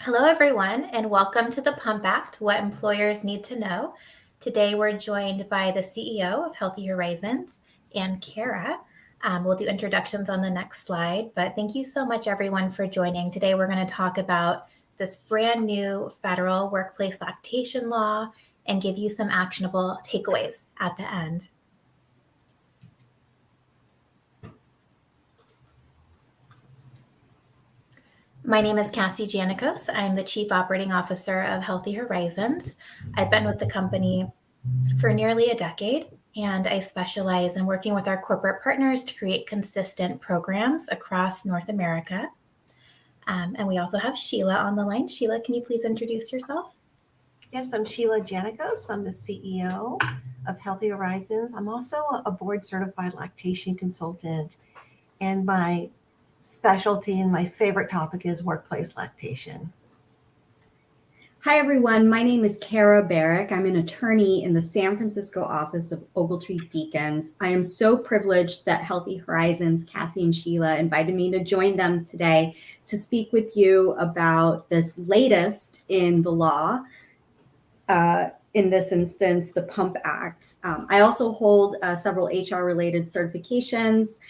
Hello, everyone, and welcome to the Pump Act, What Employers Need to Know. Today, we're joined by the CEO of Healthy Horizons and Kara. We'll do introductions on the next slide, but thank you so much, everyone, for joining. Today, we're going to talk about this brand new federal workplace lactation law and give you some actionable takeaways at the end. My name is Cassie Janikos. I'm the Chief Operating Officer of Healthy Horizons. I've been with the company for nearly a decade, and I specialize in working with our corporate partners to create consistent programs across North America. And we also have Sheila on the line. Sheila, can you please introduce yourself? Yes, I'm Sheila Janikos. I'm the CEO of Healthy Horizons. I'm also a board certified lactation consultant, and my specialty and my favorite topic is workplace lactation. Hi, everyone. My name is Kara Barrick. I'm an attorney in the San Francisco office of Ogletree Deacons. I am so privileged that Healthy Horizons, Cassie and Sheila, invited me to join them today to speak with you about this latest in the law. In this instance, the Pump Act. I also hold several HR-related certifications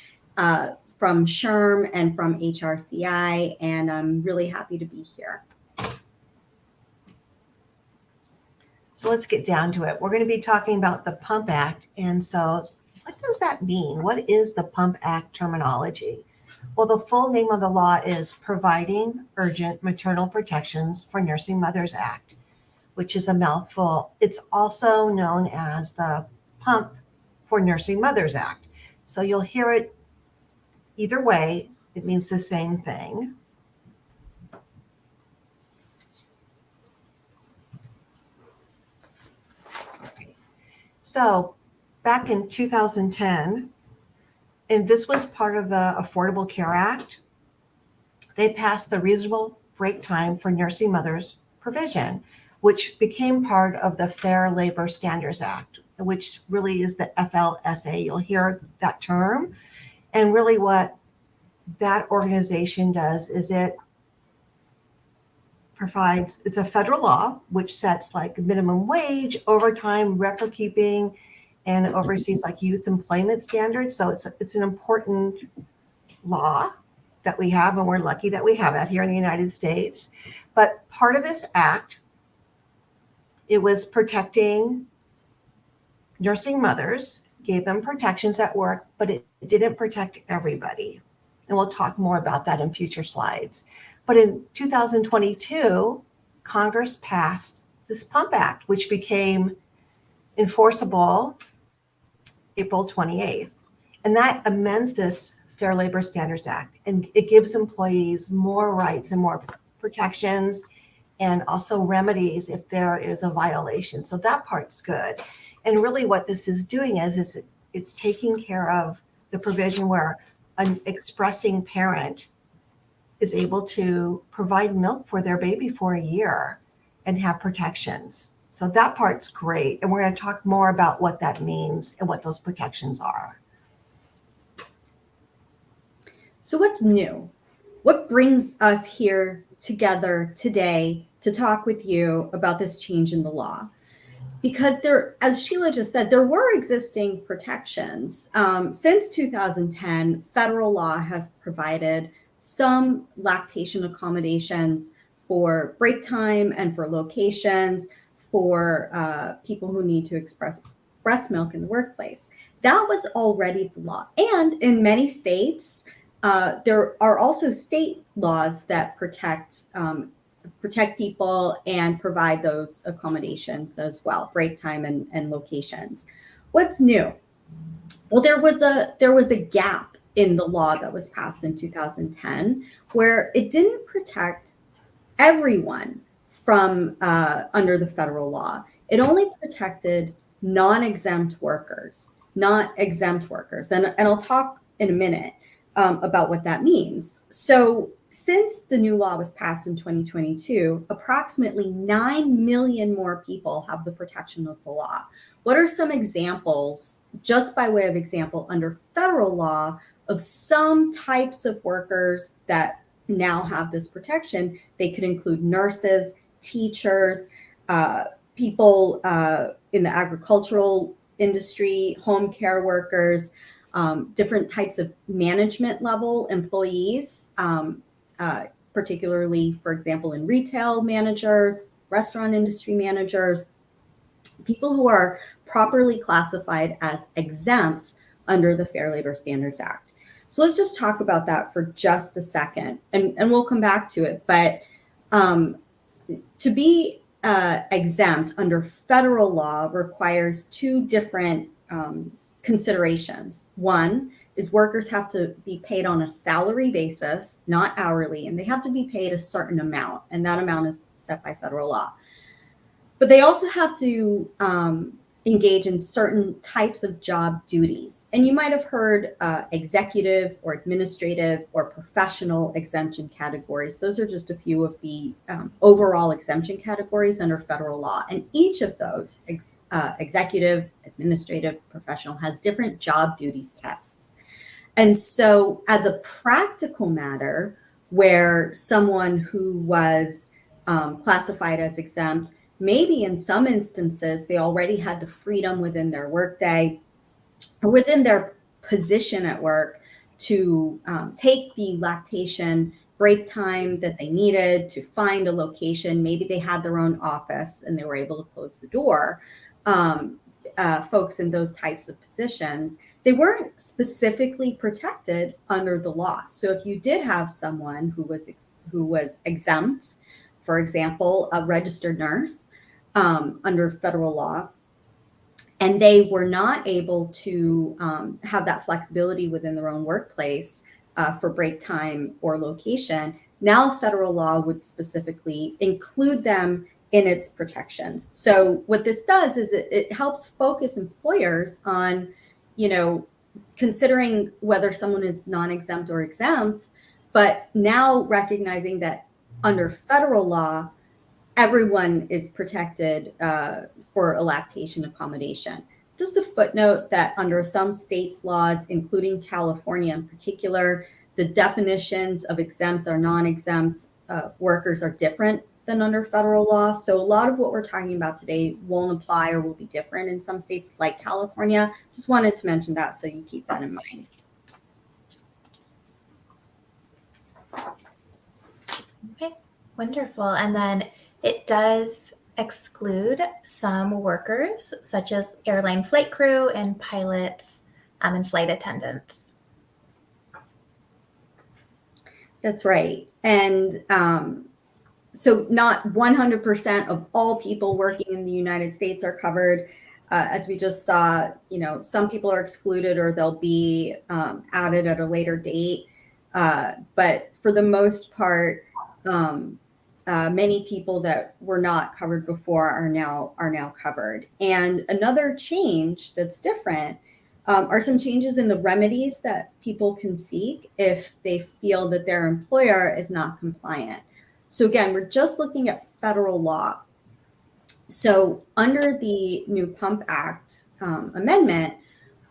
from SHRM and from HRCI, and I'm really happy to be here. So let's get down to it. We're going to be talking about the Pump Act. And so, what does that mean? What is the Pump Act terminology? Well, the full name of the law is Providing Urgent Maternal Protections for Nursing Mothers Act, which is a mouthful. It's also known as the Pump for Nursing Mothers Act. So you'll hear it either way, it means the same thing. So back in 2010, and this was part of the Affordable Care Act, they passed the Reasonable Break Time for Nursing Mothers provision, which became part of the Fair Labor Standards Act, which really is the FLSA. You'll hear that term. And really what that organization does is it provides, it's a federal law which sets like minimum wage, overtime, record keeping, and oversees like youth employment standards. So it's an important law that we have, and we're lucky that we have that here in the United States. But part of this act, it was protecting nursing mothers, gave them protections at work, but it didn't protect everybody. And we'll talk more about that in future slides. But in 2022, Congress passed this Pump Act, which became enforceable April 28th. And that amends this Fair Labor Standards Act, and it gives employees more rights and more protections, and also remedies if there is a violation. So that part's good. And really what this is doing is it's taking care of the provision where an expressing parent is able to provide milk for their baby for a year and have protections. So that part's great. And we're going to talk more about what that means and what those protections are. So what's new? What brings us here together today to talk with you about this change in the law? Because there, as Sheila just said, there were existing protections. Since 2010, federal law has provided some lactation accommodations for break time and for locations for people who need to express breast milk in the workplace. That was already the law. And in many states, there are also state laws that protect people and provide those accommodations as well, break time and locations. What's new? Well, there was a gap in the law that was passed in 2010 where it didn't protect everyone from under the federal law. It only protected non-exempt workers, not exempt workers. And I'll talk in a minute about what that means. So since the new law was passed in 2022, approximately 9 million more people have the protection of the law. What are some examples, just by way of example, under federal law of some types of workers that now have this protection. They could include nurses, teachers, people in the agricultural industry, home care workers, different types of management level employees, particularly, for example, in retail, managers, restaurant industry managers, people who are properly classified as exempt under the Fair Labor Standards Act. So let's just talk about that for just a second, and we'll come back to it. But to be exempt under federal law requires two different considerations. One is workers have to be paid on a salary basis, not hourly, and they have to be paid a certain amount, and that amount is set by federal law. But they also have to engage in certain types of job duties. And you might have heard executive or administrative or professional exemption categories. Those are just a few of the overall exemption categories under federal law. And each of those, executive, administrative, professional, has different job duties tests. And so as a practical matter, where someone who was classified as exempt, maybe in some instances, they already had the freedom within their workday or within their position at work to take the lactation break time that they needed to find a location. Maybe they had their own office and they were able to close the door. Folks in those types of positions, they weren't specifically protected under the law. So if you did have someone who was exempt, for example, a registered nurse under federal law, and they were not able to have that flexibility within their own workplace for break time or location, now federal law would specifically include them in its protections. So what this does is it helps focus employers on, considering whether someone is non-exempt or exempt, but now recognizing that under federal law, everyone is protected for a lactation accommodation. Just a footnote that under some states' laws, including California in particular, the definitions of exempt or non-exempt workers are different than under federal law. So a lot of what we're talking about today won't apply or will be different in some states like California. Just wanted to mention that so you keep that in mind. Okay, wonderful. And then it does exclude some workers, such as airline flight crew and pilots and flight attendants. That's right. And so not 100% of all people working in the United States are covered. As we just saw, some people are excluded or they'll be added at a later date. But for the most part, many people that were not covered before are now covered. And another change that's different are some changes in the remedies that people can seek if they feel that their employer is not compliant. So again, we're just looking at federal law. So under the new Pump Act amendment,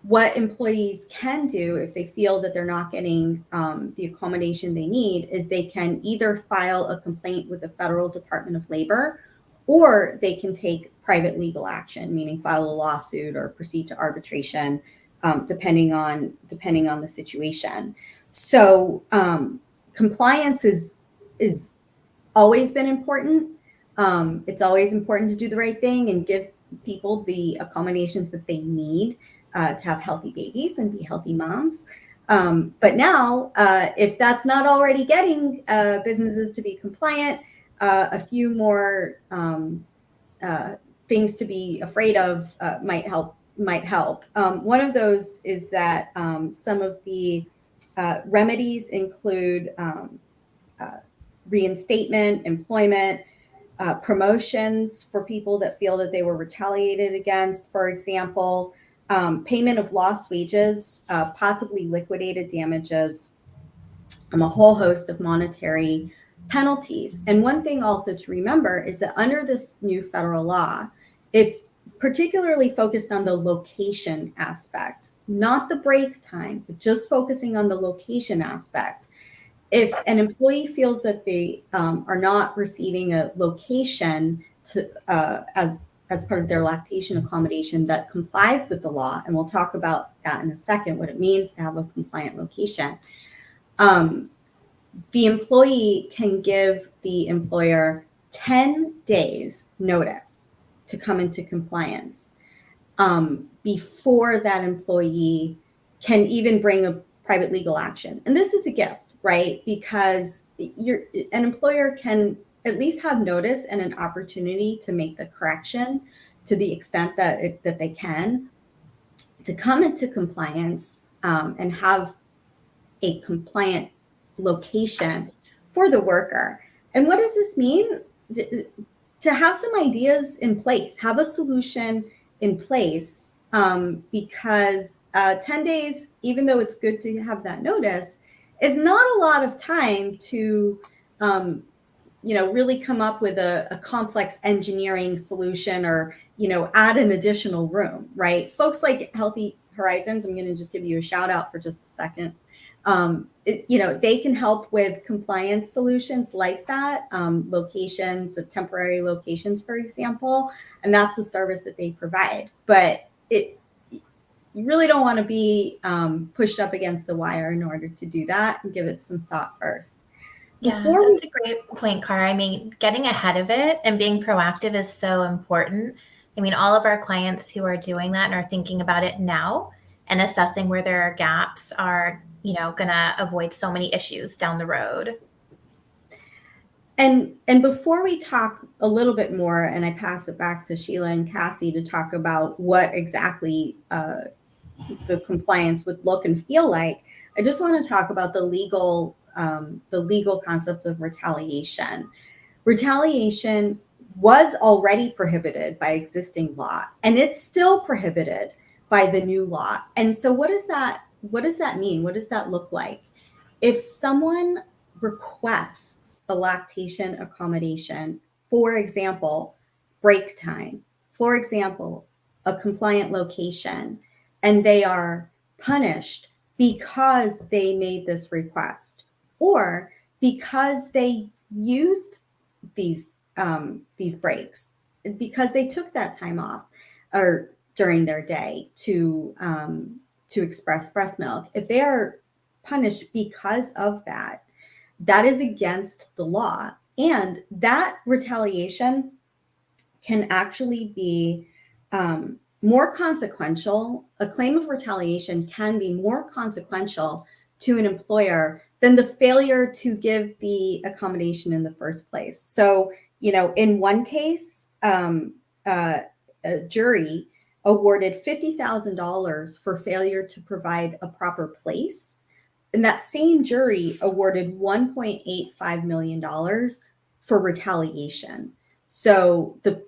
what employees can do if they feel that they're not getting the accommodation they need is they can either file a complaint with the Federal Department of Labor, or they can take private legal action, meaning file a lawsuit or proceed to arbitration, depending on the situation. So compliance is always been important. It's always important to do the right thing and give people the accommodations that they need to have healthy babies and be healthy moms. But now, if that's not already getting businesses to be compliant, a few more things to be afraid of might help. One of those is that some of the remedies include reinstatement, employment, promotions for people that feel that they were retaliated against, for example, payment of lost wages, possibly liquidated damages, a whole host of monetary penalties. And one thing also to remember is that under this new federal law, if particularly focused on the location aspect, not the break time, but just focusing on the location aspect, if an employee feels that they are not receiving a location to as part of their lactation accommodation that complies with the law, and we'll talk about that in a second, what it means to have a compliant location, the employee can give the employer 10 days notice to come into compliance before that employee can even bring a private legal action. And this is a gift, right? Because an employer can at least have notice and an opportunity to make the correction to the extent that they can, to come into compliance and have a compliant location for the worker. And what does this mean? To have some ideas in place, have a solution in place, because 10 days, even though it's good to have that notice, is not a lot of time to really come up with a complex engineering solution or add an additional room, right? Folks like Healthy Horizons, I'm going to just give you a shout out for just a second. They can help with compliance solutions like that, locations, temporary locations, for example, and that's the service that they provide. But you really don't want to be pushed up against the wire in order to do that, and give it some thought first. Yeah, that's a great point, Cara. I mean, getting ahead of it and being proactive is so important. I mean, all of our clients who are doing that and are thinking about it now and assessing where there are gaps are, going to avoid so many issues down the road. And before we talk a little bit more, and I pass it back to Sheila and Cassie to talk about what exactly the compliance would look and feel like, I just want to talk about the legal concepts of retaliation. Retaliation was already prohibited by existing law, and it's still prohibited by the new law. And so what does that mean? What does that look like? If someone requests a lactation accommodation, for example, break time, for example, a compliant location, and they are punished because they made this request, or because they used these breaks, because they took that time off or during their day to express breast milk, if they are punished because of that, that is against the law. And that retaliation can actually be more consequential. A claim of retaliation can be more consequential to an employer than the failure to give the accommodation in the first place. So, in one case, a jury awarded $50,000 for failure to provide a proper place. And that same jury awarded $1.85 million for retaliation. So to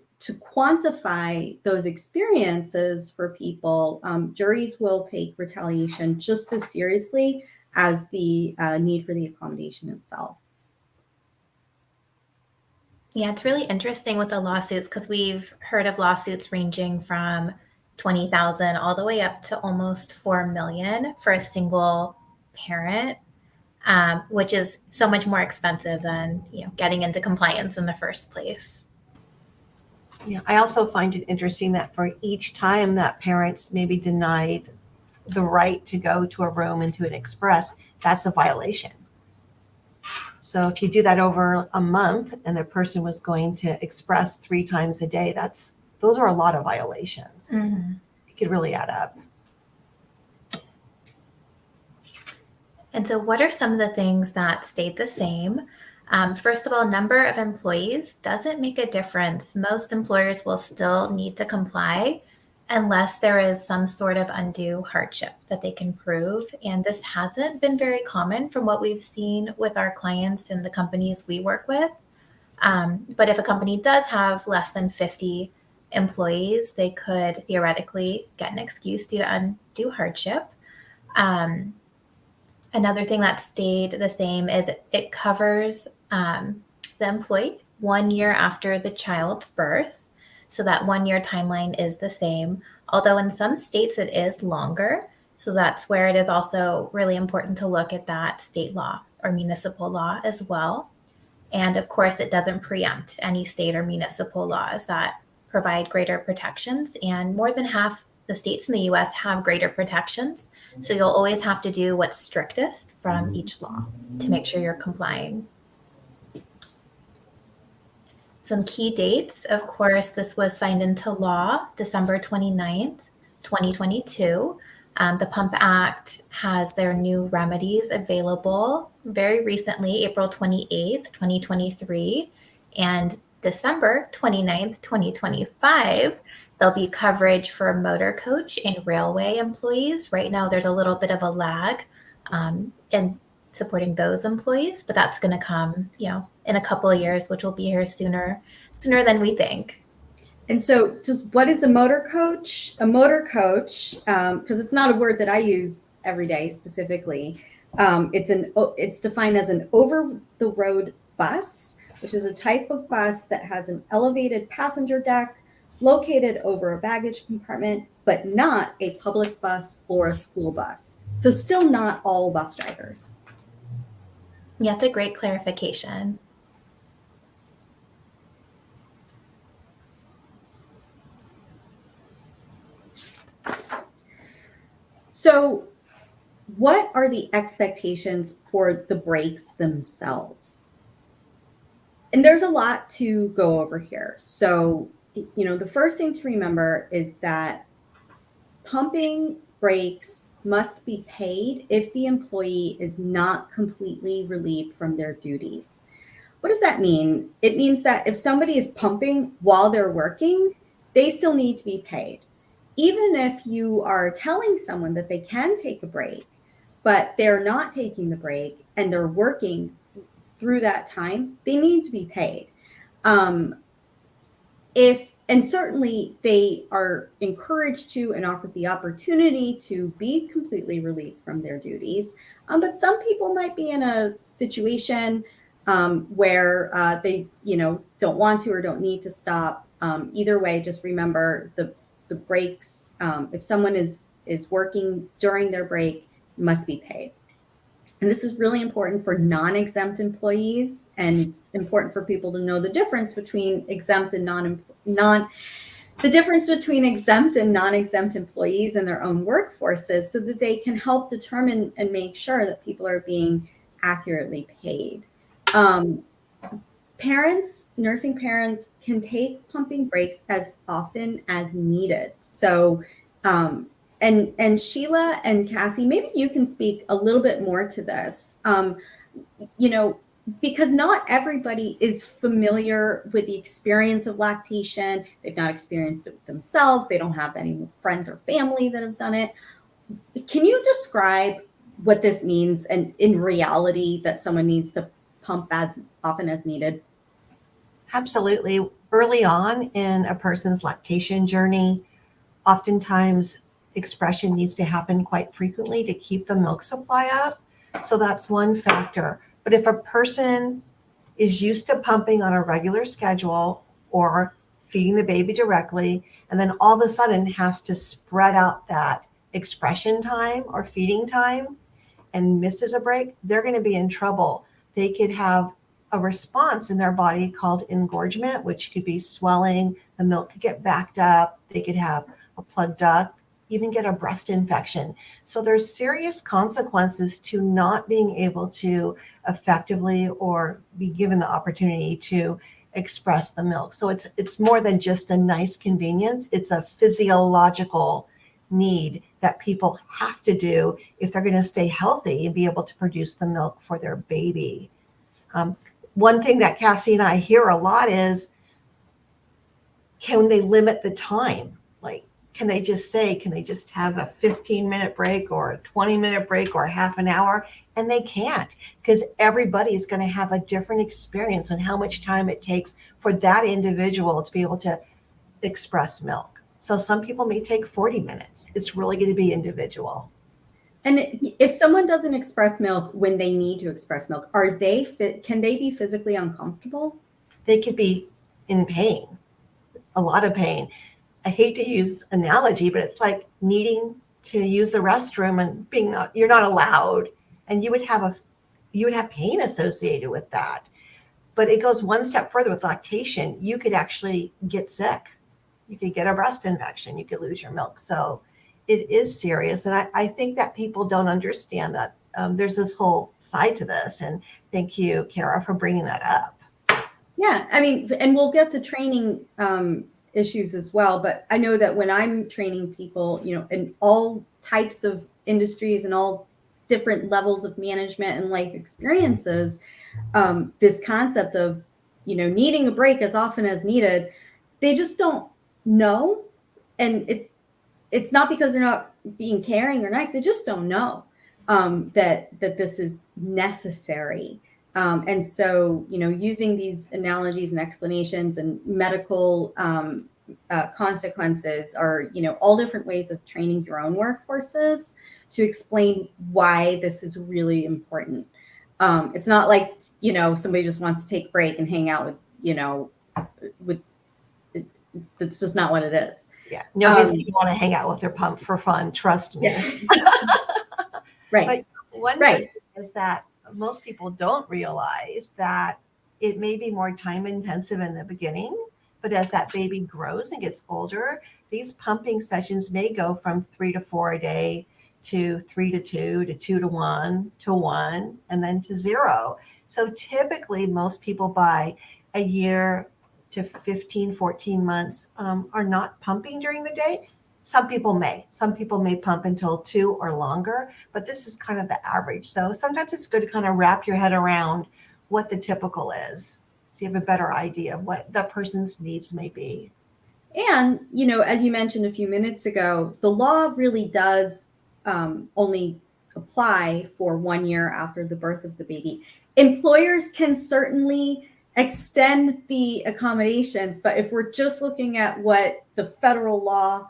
quantify those experiences for people, juries will take retaliation just as seriously as the need for the accommodation itself. Yeah, it's really interesting with the lawsuits, because we've heard of lawsuits ranging from 20,000 all the way up to almost 4 million for a single parent, which is so much more expensive than getting into compliance in the first place. Yeah, I also find it interesting that for each time that parents may be denied the right to go to a room and to an express, that's a violation. So if you do that over a month and the person was going to express 3 times a day, those are a lot of violations. Mm-hmm. It could really add up. And so what are some of the things that stayed the same? First of all, number of employees doesn't make a difference. Most employers will still need to comply unless there is some sort of undue hardship that they can prove. And this hasn't been very common from what we've seen with our clients and the companies we work with. But if a company does have less than 50 employees, they could theoretically get an excuse due to undue hardship. Another thing that stayed the same is it covers the employee 1 year after the child's birth. So that 1 year timeline is the same, although in some states it is longer. So that's where it is also really important to look at that state law or municipal law as well. And of course, it doesn't preempt any state or municipal laws that provide greater protections. And more than half the states in the US have greater protections. So you'll always have to do what's strictest from each law to make sure you're complying. Some key dates, of course, this was signed into law December 29th, 2022. The Pump Act has their new remedies available very recently, April 28th, 2023, and December 29th, 2025. There'll be coverage for motor coach and railway employees. Right now, there's a little bit of a lag in supporting those employees, but that's going to come, in a couple of years, which will be here sooner than we think. And so just what is a motor coach? A motor coach, because it's not a word that I use every day specifically. It's defined as an over-the-road bus, which is a type of bus that has an elevated passenger deck located over a baggage compartment, but not a public bus or a school bus. So still not all bus drivers. Yeah, it's a great clarification. So what are the expectations for the breaks themselves? And there's a lot to go over here. So, the first thing to remember is that pumping breaks must be paid if the employee is not completely relieved from their duties. What does that mean? It means that if somebody is pumping while they're working, they still need to be paid. Even if you are telling someone that they can take a break, but they're not taking the break and they're working through that time, they need to be paid. And certainly they are encouraged to and offered the opportunity to be completely relieved from their duties. But some people might be in a situation where they, don't want to or don't need to stop. Either way, just remember the breaks. If someone is working during their break, must be paid. And this is really important for non-exempt employees and important for people to know the difference between exempt and exempt and non-exempt employees in their own workforces so that they can help determine and make sure that people are being accurately paid. Nursing parents can take pumping breaks as often as needed. So, and Sheila and Cassie, maybe you can speak a little bit more to this, because not everybody is familiar with the experience of lactation. They've not experienced it themselves. They don't have any friends or family that have done it. Can you describe what this means and in reality that someone needs to pump as often as needed? Absolutely. Early on in a person's lactation journey, oftentimes expression needs to happen quite frequently to keep the milk supply up. So that's one factor. But if a person is used to pumping on a regular schedule or feeding the baby directly, and then all of a sudden has to spread out that expression time or feeding time and misses a break, they're going to be in trouble. They could have a response in their body called engorgement, which could be swelling. The milk could get backed up. They could have a plugged duct, even get a breast infection. So there's serious consequences to not being able to effectively or be given the opportunity to express the milk. So it's more than just a nice convenience. It's a physiological need that people have to do if they're going to stay healthy and be able to produce the milk for their baby. One thing that Cassie and I hear a lot is, can they limit the time? Like, can they just have a 15-minute break or a 20-minute break or half an hour? And they can't, because everybody's going to have a different experience on how much time it takes for that individual to be able to express milk. So some people may take 40 minutes. It's really going to be individual. And if someone doesn't express milk when they need to express milk, can they be physically uncomfortable? They could be in pain, a lot of pain. I hate to use analogy, but it's like needing to use the restroom and you're not allowed. And you would have you would have pain associated with that. But it goes one step further with lactation. You could actually get sick. You could get a breast infection. You could lose your milk. So it is serious. And I think that people don't understand that there's this whole side to this. And thank you, Kara, for bringing that up. Yeah, I mean, and we'll get to training issues as well. But I know that when I'm training people, you know, in all types of industries and all different levels of management and life experiences, this concept of, you know, needing a break as often as needed, they just don't know. And it's not because they're not being caring or nice. They just don't know that this is necessary. And so, you know, using these analogies and explanations and medical consequences are, you know, all different ways of training your own workforces to explain why this is really important. It's not like, you know, somebody just wants to take a break and hang out with, you know, that's just not what it is. Yeah. Nobody's going to want to hang out with their pump for fun. Trust me. Yeah. Right. But one thing is that most people don't realize that it may be more time intensive in the beginning, but as that baby grows and gets older, these pumping sessions may go from 3 to 4 a day to 3 to 2 to 2 to 1 to 1 and then to 0. So typically most people by a year to 15, 14 months are not pumping during the day. Some people may pump until 2 or longer, but this is kind of the average. So sometimes it's good to kind of wrap your head around what the typical is, so you have a better idea of what the person's needs may be. And, you know, as you mentioned a few minutes ago, the law really does only apply for 1 year after the birth of the baby. Employers can certainly extend the accommodations, but if we're just looking at what the federal law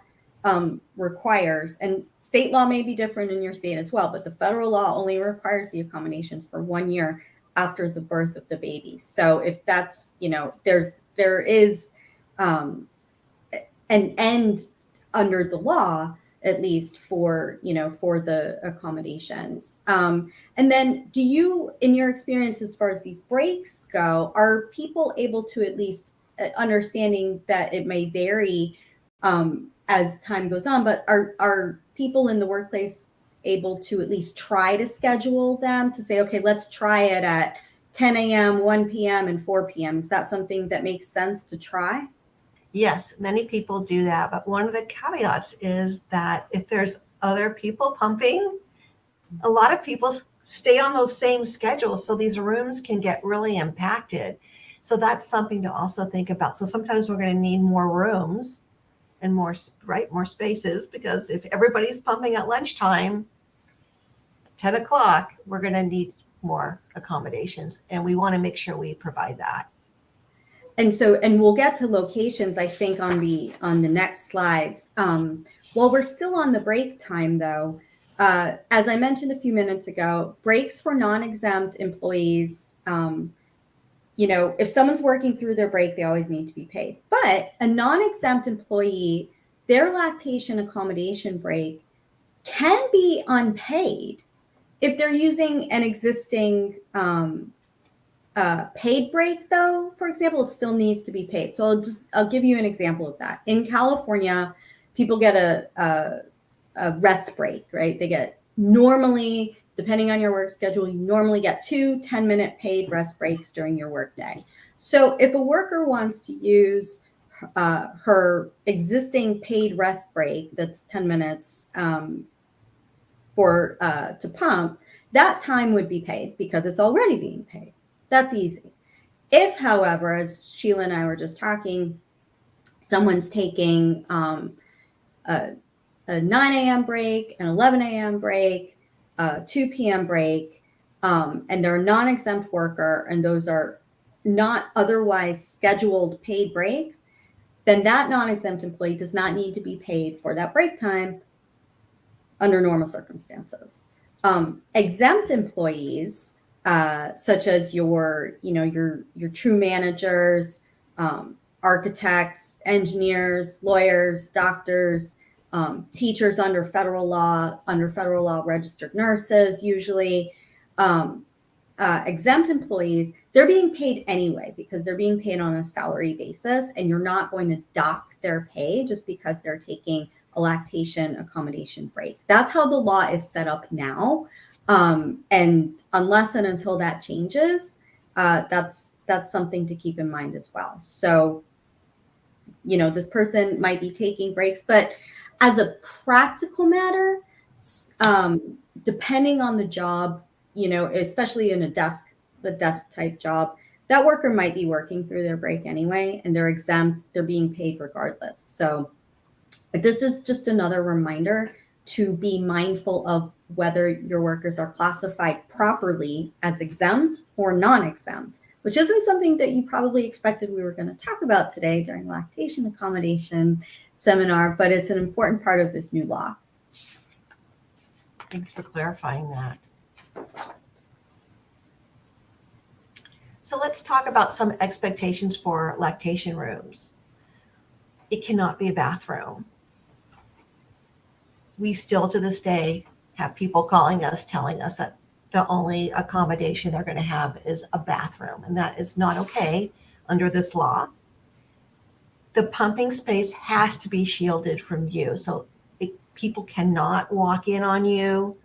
requires, and state law may be different in your state as well, but the federal law only requires the accommodations for 1 year after the birth of the baby. So if that's, you know, there is an end under the law, at least for, you know, for the accommodations. And then do you, in your experience, as far as these breaks go, are people able to at least understanding that it may vary as time goes on, but are people in the workplace able to at least try to schedule them to say, okay, let's try it at 10 a.m., 1 p.m., and 4 p.m. Is that something that makes sense to try? Yes, many people do that. But one of the caveats is that if there's other people pumping, a lot of people stay on those same schedules. So these rooms can get really impacted. So that's something to also think about. So sometimes we're going to need more rooms and more spaces, because if everybody's pumping at lunchtime, 10 o'clock, we're going to need more accommodations. And we want to make sure we provide that. And so, and we'll get to locations, I think, on the next slides. While we're still on the break time, though, as I mentioned a few minutes ago, breaks for non-exempt employees, you know, if someone's working through their break, they always need to be paid. But a non-exempt employee, their lactation accommodation break can be unpaid if they're using an existing paid break, though. For example, it still needs to be paid. So I'll give you an example of that. In California, people get a rest break, right? They get normally, depending on your work schedule, you normally get 2 10-minute paid rest breaks during your workday. So if a worker wants to use her existing paid rest break, that's 10 minutes to pump, that time would be paid because it's already being paid. That's easy. If, however, as Sheila and I were just talking, someone's taking a 9 a.m. break, an 11 a.m. break, 2 p.m. break, and they're a non-exempt worker, and those are not otherwise scheduled paid breaks, then that non-exempt employee does not need to be paid for that break time under normal circumstances. Exempt employees, such as your true managers, architects, engineers, lawyers, doctors, teachers under federal law registered nurses, usually exempt employees, they're being paid anyway because they're being paid on a salary basis, and you're not going to dock their pay just because they're taking a lactation accommodation break. That's how the law is set up now. And unless and until that changes, that's something to keep in mind as well. So, this person might be taking breaks, but as a practical matter, depending on the job, especially in a desk type job, that worker might be working through their break anyway, and they're exempt, they're being paid regardless. So this is just another reminder to be mindful of whether your workers are classified properly as exempt or non-exempt, which isn't something that you probably expected we were going to talk about today during lactation accommodation seminar, but it's an important part of this new law. Thanks for clarifying that. So let's talk about some expectations for lactation rooms. It cannot be a bathroom. We still to this day have people calling us, telling us that the only accommodation they're going to have is a bathroom, and that is not okay under this law. The pumping space has to be shielded from view, so people cannot walk in on you.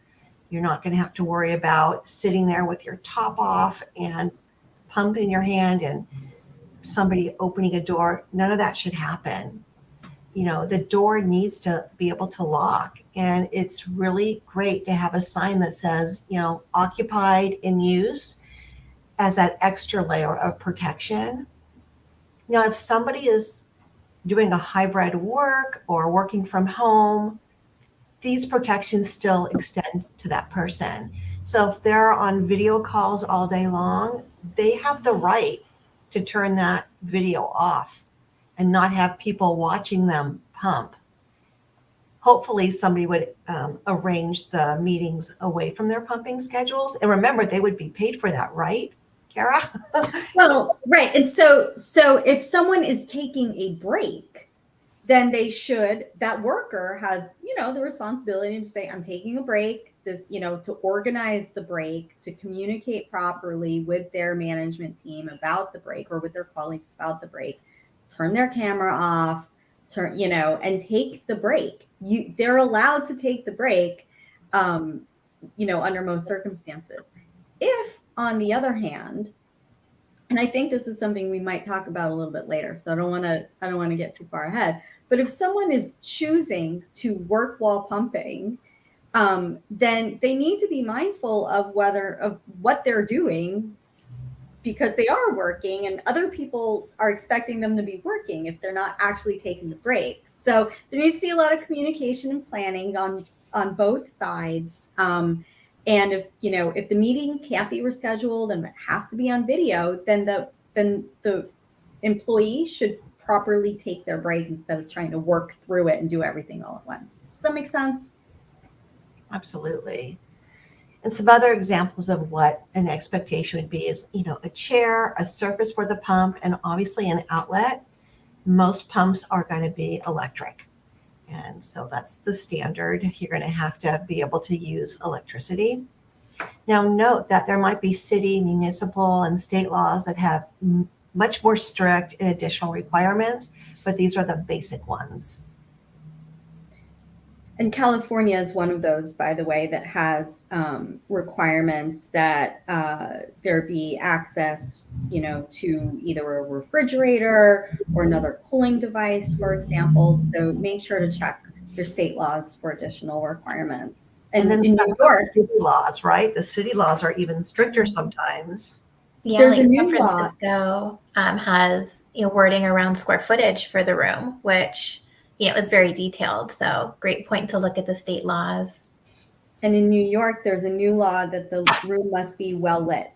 You're not going to have to worry about sitting there with your top off and pump in your hand and somebody opening a door. None of that should happen. The door needs to be able to lock, and it's really great to have a sign that says, occupied in use as that extra layer of protection. Now, if somebody is doing a hybrid work or working from home, these protections still extend to that person. So if they're on video calls all day long, they have the right to turn that video off and not have people watching them pump. Hopefully somebody would arrange the meetings away from their pumping schedules. And remember, they would be paid for that, right, Kara? Well, right. And so if someone is taking a break, then that worker has, the responsibility to say, I'm taking a break, to organize the break, to communicate properly with their management team about the break or with their colleagues about the break, turn their camera off, and take the break. They're allowed to take the break, under most circumstances. If, on the other hand, and I think this is something we might talk about a little bit later, so I don't want to get too far ahead. But if someone is choosing to work while pumping, then they need to be mindful of what they're doing, because they are working and other people are expecting them to be working if they're not actually taking the breaks. So there needs to be a lot of communication and planning on both sides. And if the meeting can't be rescheduled and it has to be on video, then the employee should properly take their break instead of trying to work through it and do everything all at once. Does that make sense? Absolutely. And some other examples of what an expectation would be is, a chair, a surface for the pump, and obviously an outlet. Most pumps are going to be electric. And so that's the standard. You're going to have to be able to use electricity. Now, note that there might be city, municipal, and state laws that have much more strict and additional requirements, but these are the basic ones. And California is one of those, by the way, that has requirements that there be access, to either a refrigerator or another cooling device, for example. So make sure to check your state laws for additional requirements. And in New York, city laws, right? The city laws are even stricter sometimes. Yeah, there's like a new San law. Francisco has wording around square footage for the room, which is very detailed. So great point to look at the state laws. And in New York, there's a new law that the room must be well lit.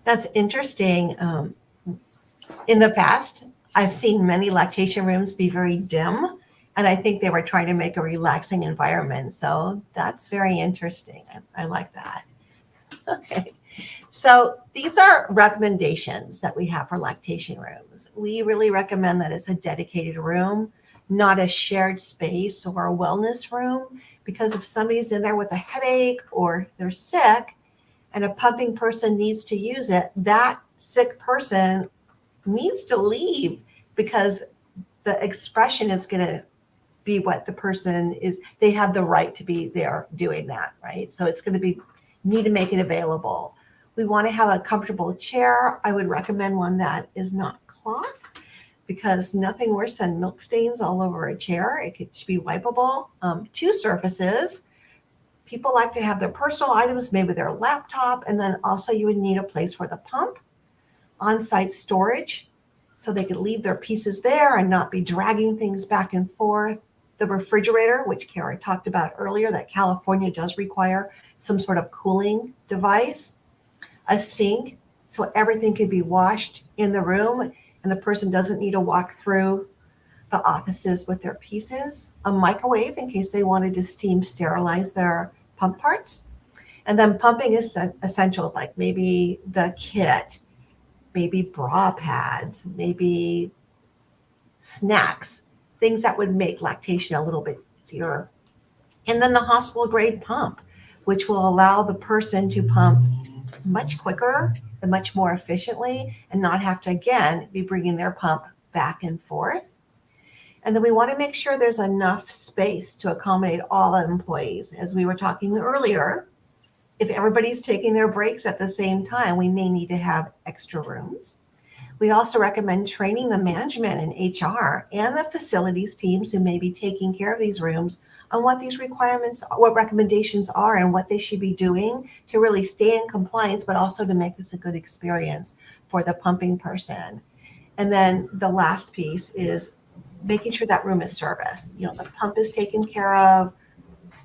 That's interesting. In the past, I've seen many lactation rooms be very dim, and I think they were trying to make a relaxing environment. So that's very interesting. I like that. Okay. So these are recommendations that we have for lactation rooms. We really recommend that it's a dedicated room. not a shared space or a wellness room, because if somebody's in there with a headache or they're sick and a pumping person needs to use it, that sick person needs to leave, because the expression is going to be what the person is. They have the right to be there doing that, right? So it's going to be, need to make it available. We want to have a comfortable chair. I would recommend one that is not cloth, because nothing worse than milk stains all over a chair. It should be wipeable. 2 surfaces. People like to have their personal items, maybe their laptop, and then also you would need a place for the pump, on-site storage, so they could leave their pieces there and not be dragging things back and forth. The refrigerator, which Kara talked about earlier, that California does require some sort of cooling device. A sink, so everything could be washed in the room and the person doesn't need to walk through the offices with their pieces. A microwave in case they wanted to steam sterilize their pump parts. And then pumping essentials like maybe the kit, maybe bra pads, maybe snacks, things that would make lactation a little bit easier. And then the hospital grade pump, which will allow the person to pump much quicker and much more efficiently and not have to, again, be bringing their pump back and forth. And then we want to make sure there's enough space to accommodate all the employees. As we were talking earlier, if everybody's taking their breaks at the same time, we may need to have extra rooms. We also recommend training the management and HR and the facilities teams who may be taking care of these rooms on what these requirements, what recommendations are, and what they should be doing to really stay in compliance, but also to make this a good experience for the pumping person. And then the last piece is making sure that room is serviced. You know, the pump is taken care of,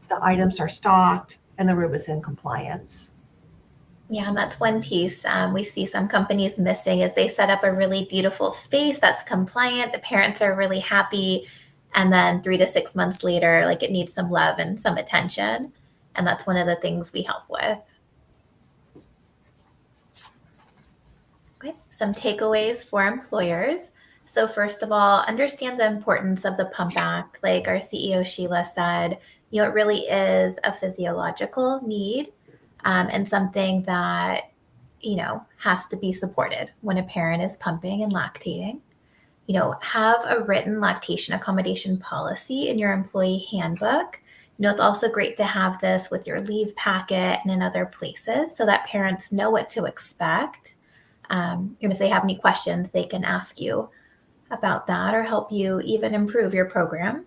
the items are stocked, and the room is in compliance. Yeah, and that's one piece we see some companies missing is they set up a really beautiful space that's compliant. The parents are really happy. And then 3 to 6 months later, like it needs some love and some attention. And that's one of the things we help with. Okay, some takeaways for employers. So first of all, understand the importance of the Pump Act. Like our CEO Sheila said, you know, it really is a physiological need and something that, you know, has to be supported when a parent is pumping and lactating. You know, have a written lactation accommodation policy in your employee handbook. You know, it's also great to have this with your leave packet and in other places so that parents know what to expect. And if they have any questions, they can ask you about that or help you even improve your program.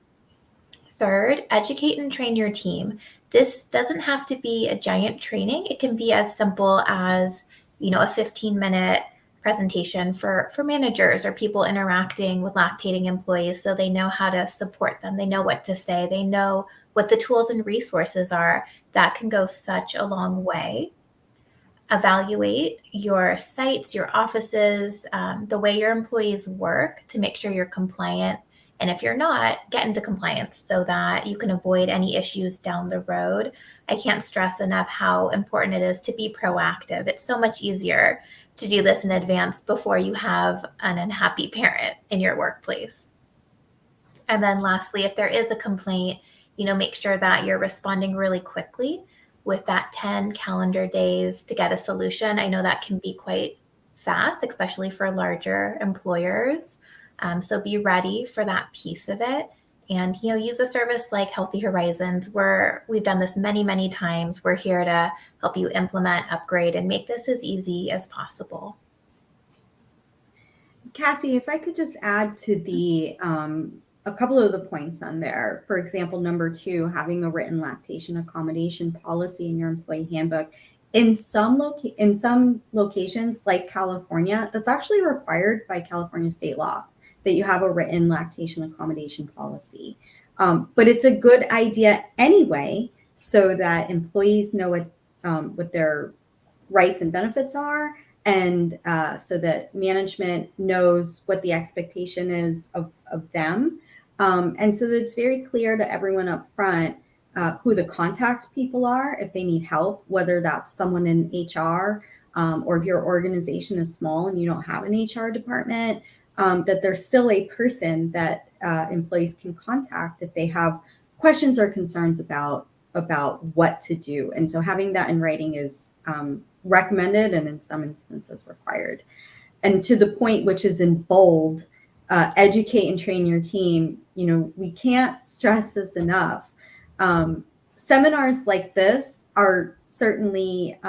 Third, educate and train your team. This doesn't have to be a giant training. It can be as simple as, you know, a 15-minute presentation for managers or people interacting with lactating employees so they know how to support them. They know what to say. They know what the tools and resources are. That can go such a long way. Evaluate your sites, your offices, the way your employees work to make sure you're compliant. And if you're not, get into compliance so that you can avoid any issues down the road. I can't stress enough how important it is to be proactive. It's so much easier to do this in advance before you have an unhappy parent in your workplace. And then lastly, if there is a complaint, you know, make sure that you're responding really quickly with that 10 calendar days to get a solution. I know that can be quite fast, especially for larger employers. So be ready for that piece of it. And, you know, use a service like Healthy Horizons, where we've done this many, many times. We're here to help you implement, upgrade, and make this as easy as possible. Cassie, if I could just add to the a couple of the points on there. For example, number 2, having a written lactation accommodation policy in your employee handbook. In some locations, like California, that's actually required by California state law that you have a written lactation accommodation policy. But it's a good idea anyway, so that employees know what their rights and benefits are, and so that management knows what the expectation is of them. And so that it's very clear to everyone up front who the contact people are if they need help, whether that's someone in HR or if your organization is small and you don't have an HR department, that there's still a person that employees can contact if they have questions or concerns about what to do. And so having that in writing is recommended and in some instances required. And to the point, which is in bold, educate and train your team. We can't stress this enough. Seminars like this are certainly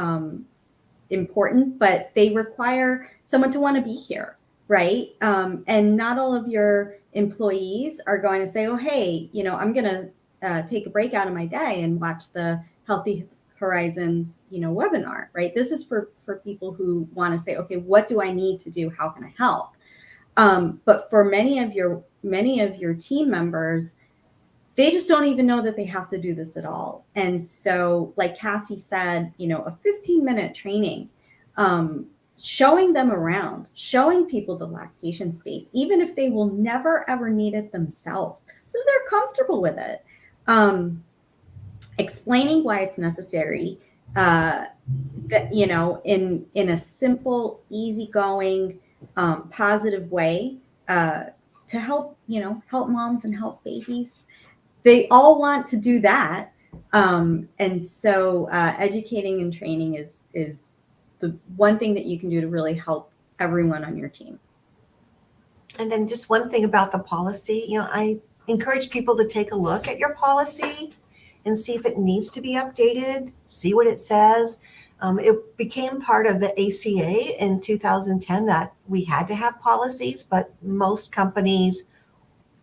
important, but they require someone to want to be here, right? And not all of your employees are going to say, oh, hey, I'm going to take a break out of my day and watch the Healthy Horizons, webinar, right? This is for people who want to say, okay, what do I need to do? How can I help? But for many of your team members, they just don't even know that they have to do this at all. And so, like Cassie said, a 15-minute training, showing them around, showing people the lactation space, even if they will never, ever need it themselves, so they're comfortable with it. Explaining why it's necessary, that, in a simple, easygoing, positive way, to help moms and help babies. They all want to do that. And so educating and training is the one thing that you can do to really help everyone on your team. And then just one thing about the policy, I encourage people to take a look at your policy and see if it needs to be updated, see what it says. It became part of the ACA in 2010 that we had to have policies, but most companies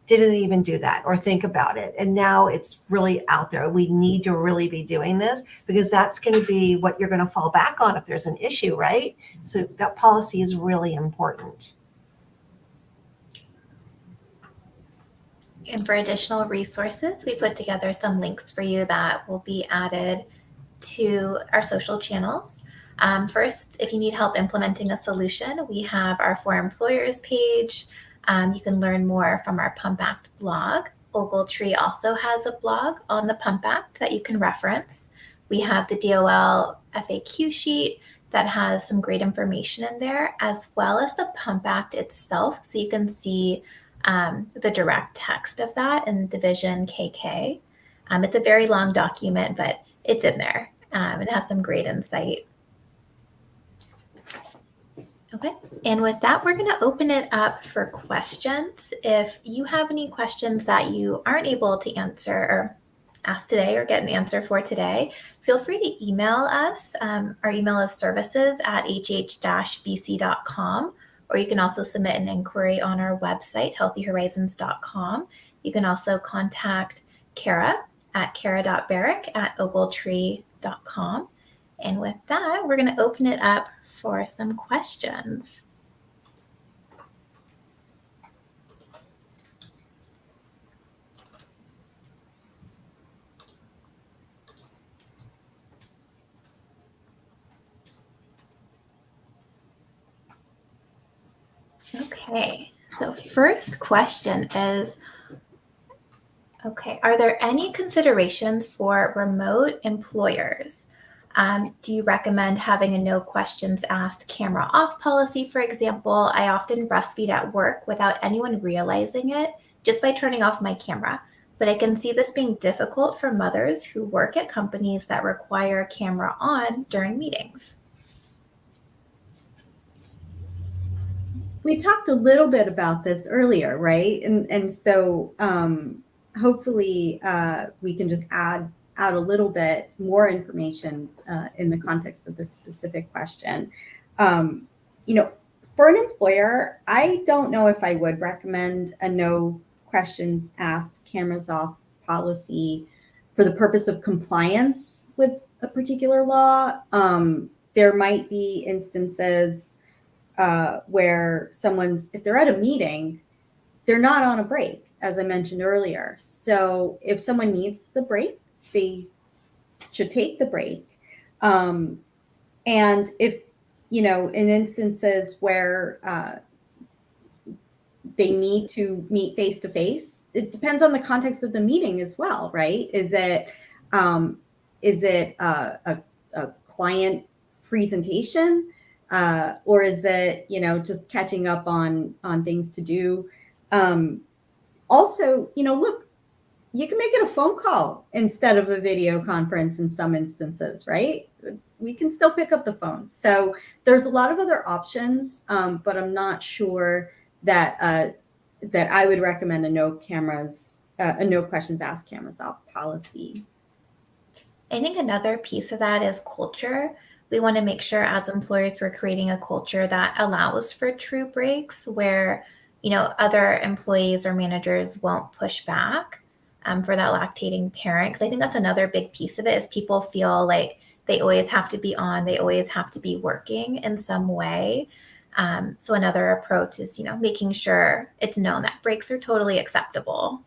didn't even do that or think about it. And now it's really out there. We need to really be doing this because that's going to be what you're going to fall back on if there's an issue, right? So that policy is really important. And for additional resources, we put together some links for you that will be added to our social channels. First, if you need help implementing a solution, we have our For Employers page. You can learn more from our Pump Act blog. Ogletree also has a blog on the Pump Act that you can reference. We have the DOL FAQ sheet that has some great information in there, as well as the Pump Act itself. So you can see the direct text of that in Division KK. It's a very long document, but it's in there. It has some great insight. Okay, and with that, we're going to open it up for questions. If you have any questions that you aren't able to answer or ask today or get an answer for today, feel free to email us. Our email is services@hh-bc.com, or you can also submit an inquiry on our website, healthyhorizons.com. You can also contact Kara at kara.barrick@ogletree.com. And with that, we're going to open it up for some questions. Okay, so first question is, are there any considerations for remote employers? Do you recommend having a no questions asked camera off policy, for example? I often breastfeed at work without anyone realizing it just by turning off my camera. But I can see this being difficult for mothers who work at companies that require camera on during meetings. We talked a little bit about this earlier, right? And so hopefully we can just add out a little bit more information in the context of this specific question. For an employer, I don't know if I would recommend a no questions asked, cameras off policy for the purpose of compliance with a particular law. There might be instances where if they're at a meeting, they're not on a break, as I mentioned earlier. So if someone needs the break, they should take the break. And if, in instances where they need to meet face to face, it depends on the context of the meeting as well, right? Is it a client presentation? Or is it, just catching up on things to do? Also, look, you can make it a phone call instead of a video conference in some instances, right? We can still pick up the phone. So there's a lot of other options, but I'm not sure that that I would recommend a no questions asked cameras off policy. I think another piece of that is culture. We want to make sure as employers we're creating a culture that allows for true breaks where, other employees or managers won't push back for that lactating parent. Because I think that's another big piece of it is people feel like they always have to be on, they always have to be working in some way. So another approach is, making sure it's known that breaks are totally acceptable.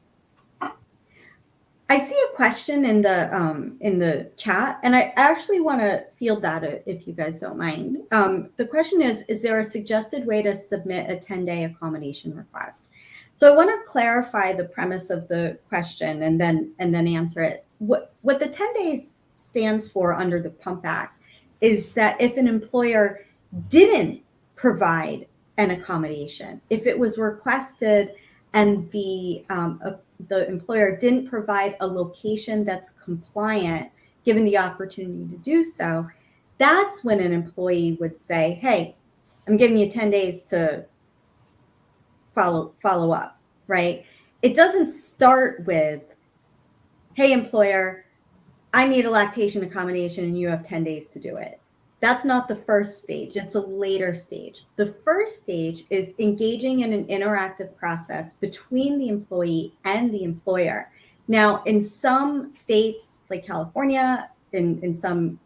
I see a question in the chat, and I actually want to field that if you guys don't mind. The question is there a suggested way to submit a 10-day accommodation request? So I want to clarify the premise of the question and then answer it. What the 10 days stands for under the Pump Act is that if an employer didn't provide an accommodation, if it was requested and the employer didn't provide a location that's compliant, given the opportunity to do so, that's when an employee would say, hey, I'm giving you 10 days to follow up, right? It doesn't start with, hey, employer, I need a lactation accommodation and you have 10 days to do it. That's not the first stage. It's a later stage. The first stage is engaging in an interactive process between the employee and the employer. Now, in some states like California, in some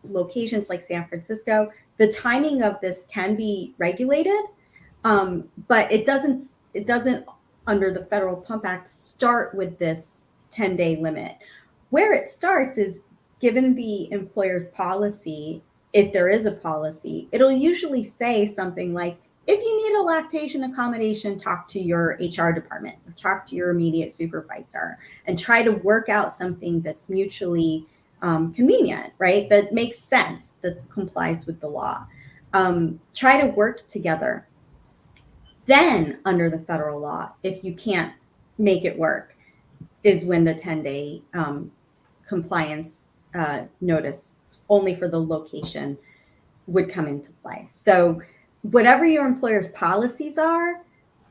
locations like San Francisco, the timing of this can be regulated, but it doesn't under the Federal Pump Act start with this 10-day limit. Where it starts is given the employer's policy. If there is a policy, it'll usually say something like, if you need a lactation accommodation, talk to your HR department or talk to your immediate supervisor and try to work out something that's mutually convenient, right? That makes sense, that complies with the law. Try to work together. Then under the federal law, if you can't make it work, is when the 10-day compliance notice only for the location would come into play. So whatever your employer's policies are,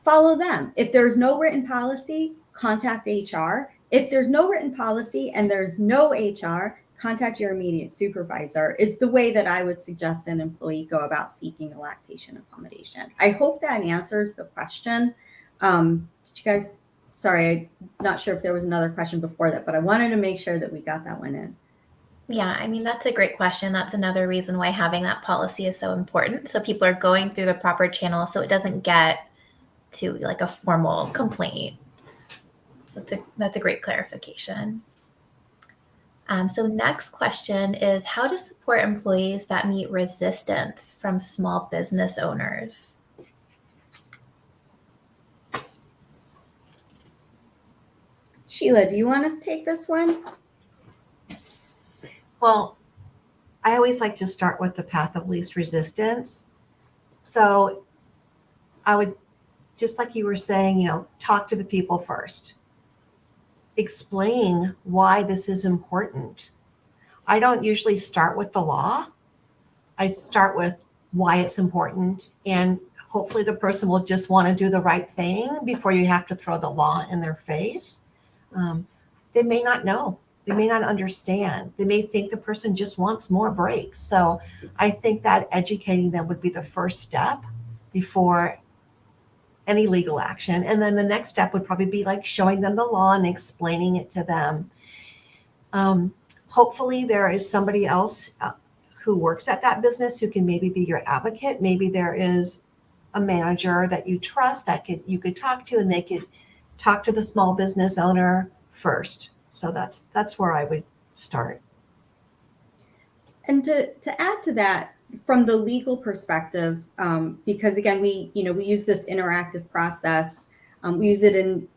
follow them. If there's no written policy, contact HR. If there's no written policy and there's no HR, contact your immediate supervisor is the way that I would suggest an employee go about seeking a lactation accommodation. I hope that answers the question. Did you guys, sorry, I'm not sure if there was another question before that, but I wanted to make sure that we got that one in. Yeah, that's a great question. That's another reason why having that policy is so important. So people are going through the proper channel so it doesn't get to like a formal complaint. So that's a great clarification. So next question is how to support employees that meet resistance from small business owners. Sheila, do you want us to take this one? Well, I always like to start with the path of least resistance. So I would, just like you were saying, talk to the people first. Explain why this is important. I don't usually start with the law. I start with why it's important, and hopefully the person will just want to do the right thing before you have to throw the law in their face. They may not know. They may not understand. They may think the person just wants more breaks. So I think that educating them would be the first step before any legal action. And then the next step would probably be like showing them the law and explaining it to them. Hopefully there is somebody else who works at that business who can maybe be your advocate. Maybe there is a manager that you trust that you could talk to, and they could talk to the small business owner first. So that's where I would start. And to add to that, from the legal perspective, because again, we use this interactive process. We use it in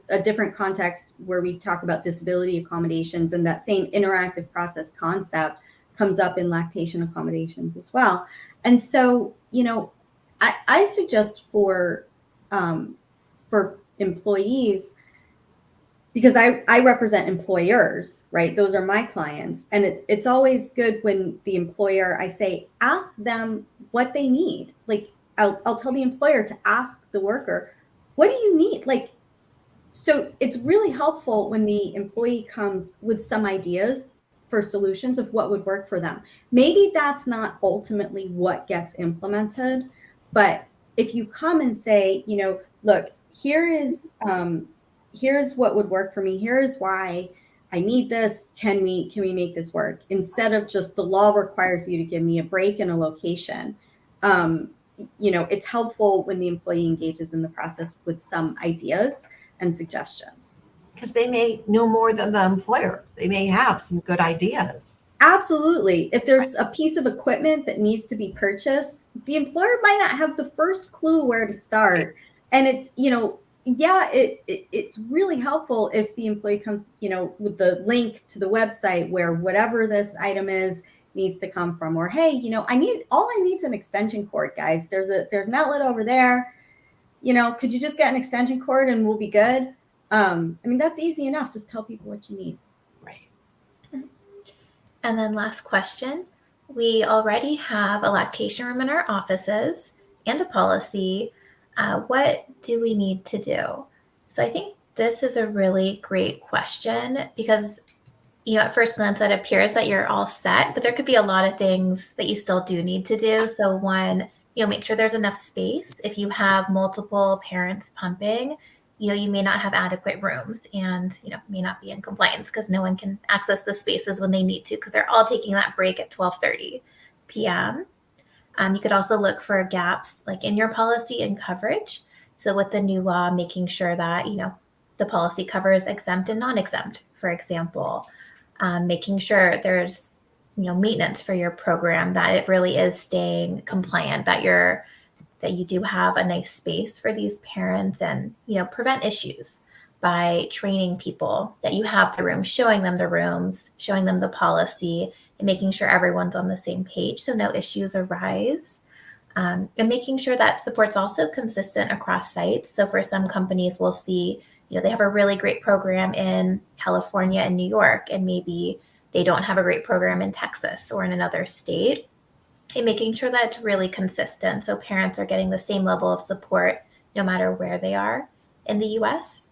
a different context where we talk about disability accommodations, and that same interactive process concept comes up in lactation accommodations as well. And so, I suggest for employees, because I represent employers, right? Those are my clients. And it's always good when the employer, I say, ask them what they need. Like I'll tell the employer to ask the worker, what do you need? Like, so it's really helpful when the employee comes with some ideas for solutions of what would work for them. Maybe that's not ultimately what gets implemented, but if you come and say, you know, look, here's what would work for me. Here's why I need this. Can we make this work? Instead of just the law requires you to give me a break and a location. You know, it's helpful when the employee engages in the process with some ideas and suggestions. Because they may know more than the employer. They may have some good ideas. Absolutely. If there's a piece of equipment that needs to be purchased, the employer might not have the first clue where to start. And it's, you know, yeah, it's really helpful if the employee comes, you know, with the link to the website where whatever this item is needs to come from, or, hey, you know, all I need is an extension cord, guys. There's an outlet over there. You know, could you just get an extension cord and we'll be good? I mean, that's easy enough. Just tell people what you need. Right. And then last question. We already have a lactation room in our offices and a policy. What do we need to do? So I think this is a really great question because, you know, at first glance it appears that you're all set, but there could be a lot of things that you still do need to do. So one, you know, make sure there's enough space. If you have multiple parents pumping, you know, you may not have adequate rooms and, you know, may not be in compliance because no one can access the spaces when they need to because they're all taking that break at 12:30 p.m. You could also look for gaps like in your policy and coverage. So with the new law, making sure that, you know, the policy covers exempt and non-exempt, for example, making sure there's, you know, maintenance for your program, that it really is staying compliant, that you do have a nice space for these parents, and, you know, prevent issues by training people that you have the room, showing them the rooms, showing them the policy, and making sure everyone's on the same page so no issues arise. And making sure that support's also consistent across sites. So for some companies, we'll see, you know, they have a really great program in California and New York, and maybe they don't have a great program in Texas or in another state. And making sure that it's really consistent so parents are getting the same level of support no matter where they are in the US.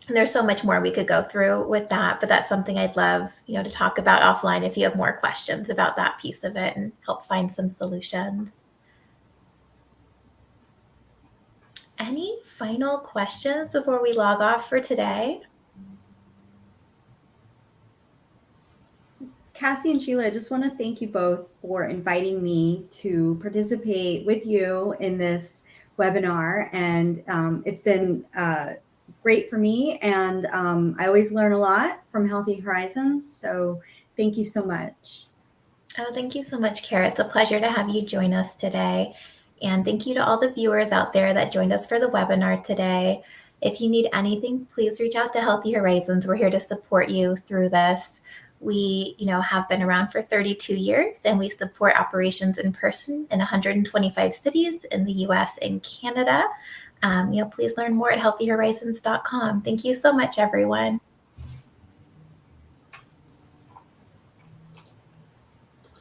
And there's so much more we could go through with that, but that's something I'd love, you know, to talk about offline if you have more questions about that piece of it and help find some solutions. Any final questions before we log off for today? Cassie and Sheila, I just want to thank you both for inviting me to participate with you in this webinar. And it's been great for me. And I always learn a lot from Healthy Horizons. So thank you so much. Oh, thank you so much, Kara. It's a pleasure to have you join us today. And thank you to all the viewers out there that joined us for the webinar today. If you need anything, please reach out to Healthy Horizons. We're here to support you through this. We, you know, have been around for 32 years, and we support operations in person in 125 cities in the US and Canada. You know, please learn more at healthyhorizons.com. Thank you so much, everyone.